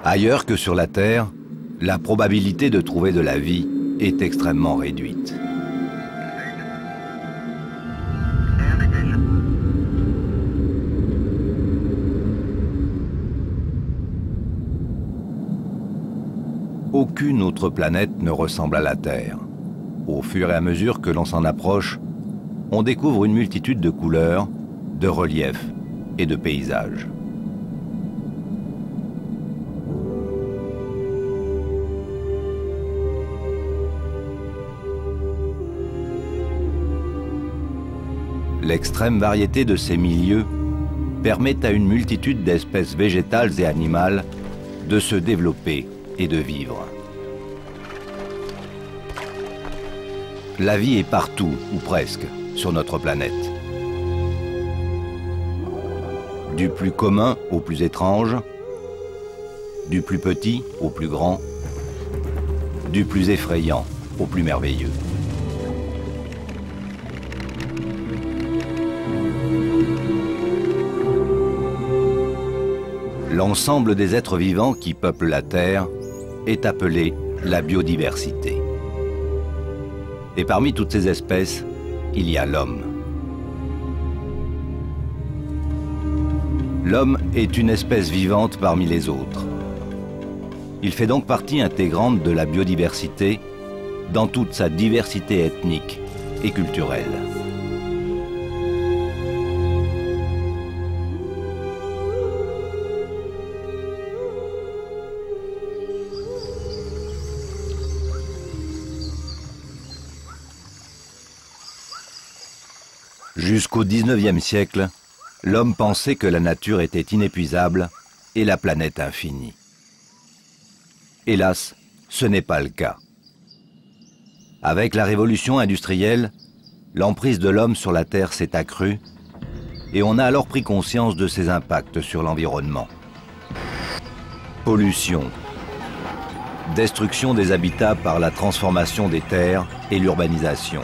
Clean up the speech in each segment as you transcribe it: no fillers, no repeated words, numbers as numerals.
Ailleurs que sur la Terre, la probabilité de trouver de la vie est extrêmement réduite. Aucune autre planète ne ressemble à la Terre. Au fur et à mesure que l'on s'en approche, on découvre une multitude de couleurs, de reliefs et de paysages. L'extrême variété de ces milieux permet à une multitude d'espèces végétales et animales de se développer et de vivre. La vie est partout, ou presque, sur notre planète. Du plus commun au plus étrange, du plus petit au plus grand, du plus effrayant au plus merveilleux. L'ensemble des êtres vivants qui peuplent la Terre est appelé la biodiversité. Et parmi toutes ces espèces, il y a l'homme. L'homme est une espèce vivante parmi les autres. Il fait donc partie intégrante de la biodiversité dans toute sa diversité ethnique et culturelle. Jusqu'au XIXe siècle, l'homme pensait que la nature était inépuisable et la planète infinie. Hélas, ce n'est pas le cas. Avec la révolution industrielle, l'emprise de l'homme sur la Terre s'est accrue et on a alors pris conscience de ses impacts sur l'environnement. Pollution, destruction des habitats par la transformation des terres et l'urbanisation.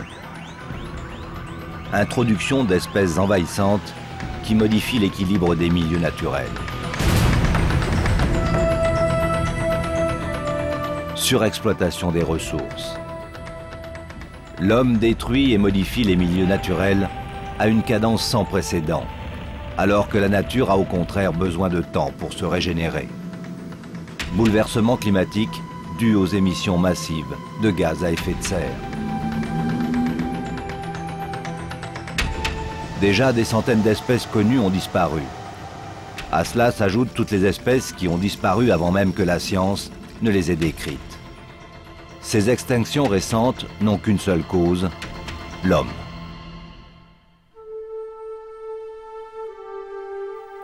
Introduction d'espèces envahissantes qui modifient l'équilibre des milieux naturels. Surexploitation des ressources. L'homme détruit et modifie les milieux naturels à une cadence sans précédent, alors que la nature a au contraire besoin de temps pour se régénérer. Bouleversement climatique dû aux émissions massives de gaz à effet de serre. Déjà, des centaines d'espèces connues ont disparu. À cela s'ajoutent toutes les espèces qui ont disparu avant même que la science ne les ait décrites. Ces extinctions récentes n'ont qu'une seule cause, l'homme.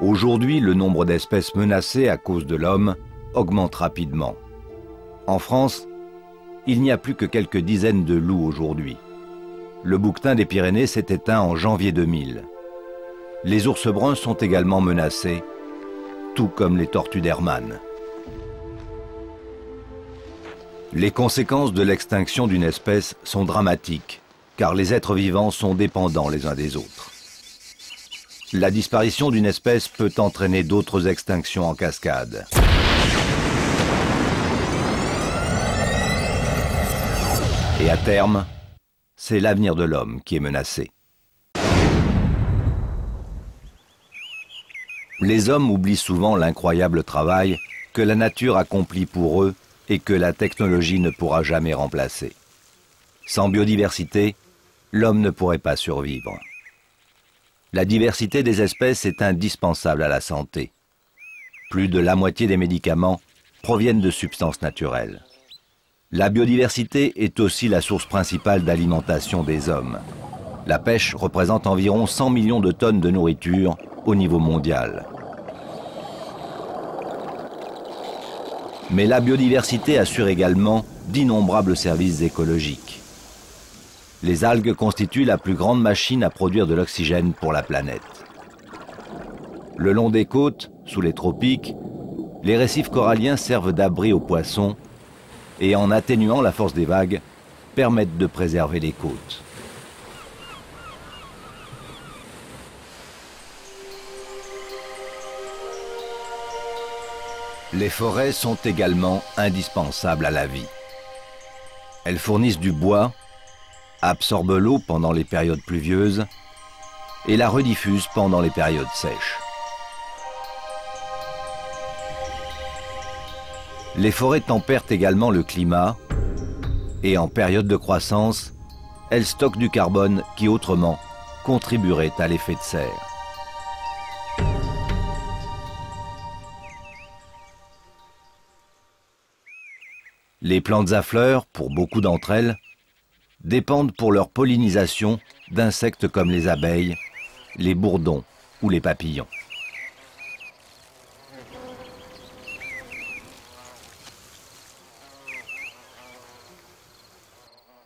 Aujourd'hui, le nombre d'espèces menacées à cause de l'homme augmente rapidement. En France, il n'y a plus que quelques dizaines de loups aujourd'hui. Le bouquetin des Pyrénées s'est éteint en janvier 2000. Les ours bruns sont également menacés, tout comme les tortues d'Hermann. Les conséquences de l'extinction d'une espèce sont dramatiques, car les êtres vivants sont dépendants les uns des autres. La disparition d'une espèce peut entraîner d'autres extinctions en cascade. Et à terme, c'est l'avenir de l'homme qui est menacé. Les hommes oublient souvent l'incroyable travail que la nature accomplit pour eux et que la technologie ne pourra jamais remplacer. Sans biodiversité, l'homme ne pourrait pas survivre. La diversité des espèces est indispensable à la santé. Plus de la moitié des médicaments proviennent de substances naturelles. La biodiversité est aussi la source principale d'alimentation des hommes. La pêche représente environ 100 millions de tonnes de nourriture au niveau mondial. Mais la biodiversité assure également d'innombrables services écologiques. Les algues constituent la plus grande machine à produire de l'oxygène pour la planète. Le long des côtes, sous les tropiques, les récifs coralliens servent d'abri aux poissons et en atténuant la force des vagues, permettent de préserver les côtes. Les forêts sont également indispensables à la vie. Elles fournissent du bois, absorbent l'eau pendant les périodes pluvieuses et la rediffusent pendant les périodes sèches. Les forêts tempèrent également le climat et en période de croissance, elles stockent du carbone qui autrement contribuerait à l'effet de serre. Les plantes à fleurs, pour beaucoup d'entre elles, dépendent pour leur pollinisation d'insectes comme les abeilles, les bourdons ou les papillons.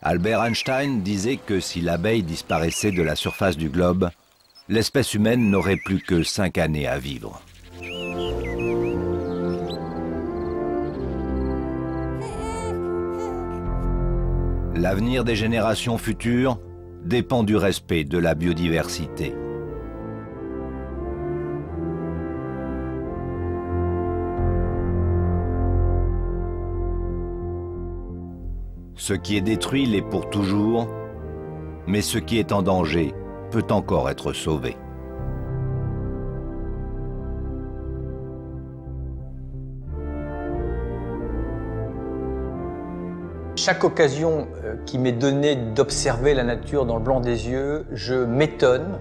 Albert Einstein disait que si l'abeille disparaissait de la surface du globe, l'espèce humaine n'aurait plus que 5 années à vivre. L'avenir des générations futures dépend du respect de la biodiversité. Ce qui est détruit l'est pour toujours, mais ce qui est en danger peut encore être sauvé. Chaque occasion qui m'est donnée d'observer la nature dans le blanc des yeux, je m'étonne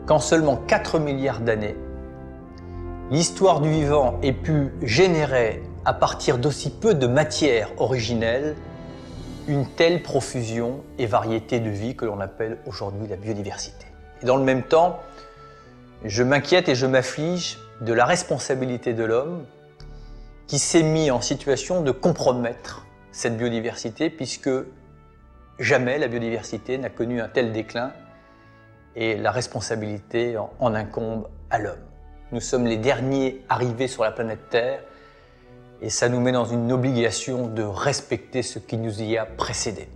qu'en seulement 4 milliards d'années, l'histoire du vivant ait pu générer, à partir d'aussi peu de matière originelle, une telle profusion et variété de vie que l'on appelle aujourd'hui la biodiversité. Et dans le même temps, je m'inquiète et je m'afflige de la responsabilité de l'homme qui s'est mis en situation de compromettre cette biodiversité, puisque jamais la biodiversité n'a connu un tel déclin et la responsabilité en incombe à l'homme. Nous sommes les derniers arrivés sur la planète Terre et ça nous met dans une obligation de respecter ce qui nous y a précédé.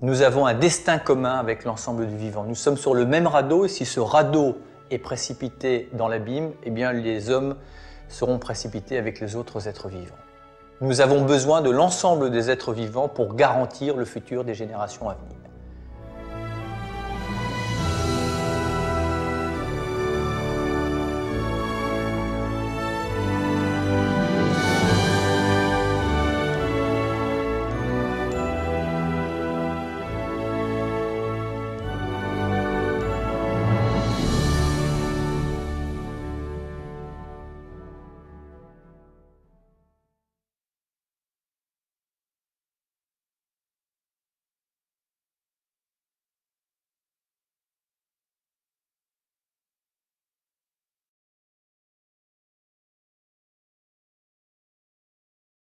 Nous avons un destin commun avec l'ensemble du vivant. Nous sommes sur le même radeau et si ce radeau est précipité dans l'abîme, eh bien les hommes seront précipités avec les autres êtres vivants. Nous avons besoin de l'ensemble des êtres vivants pour garantir le futur des générations à venir.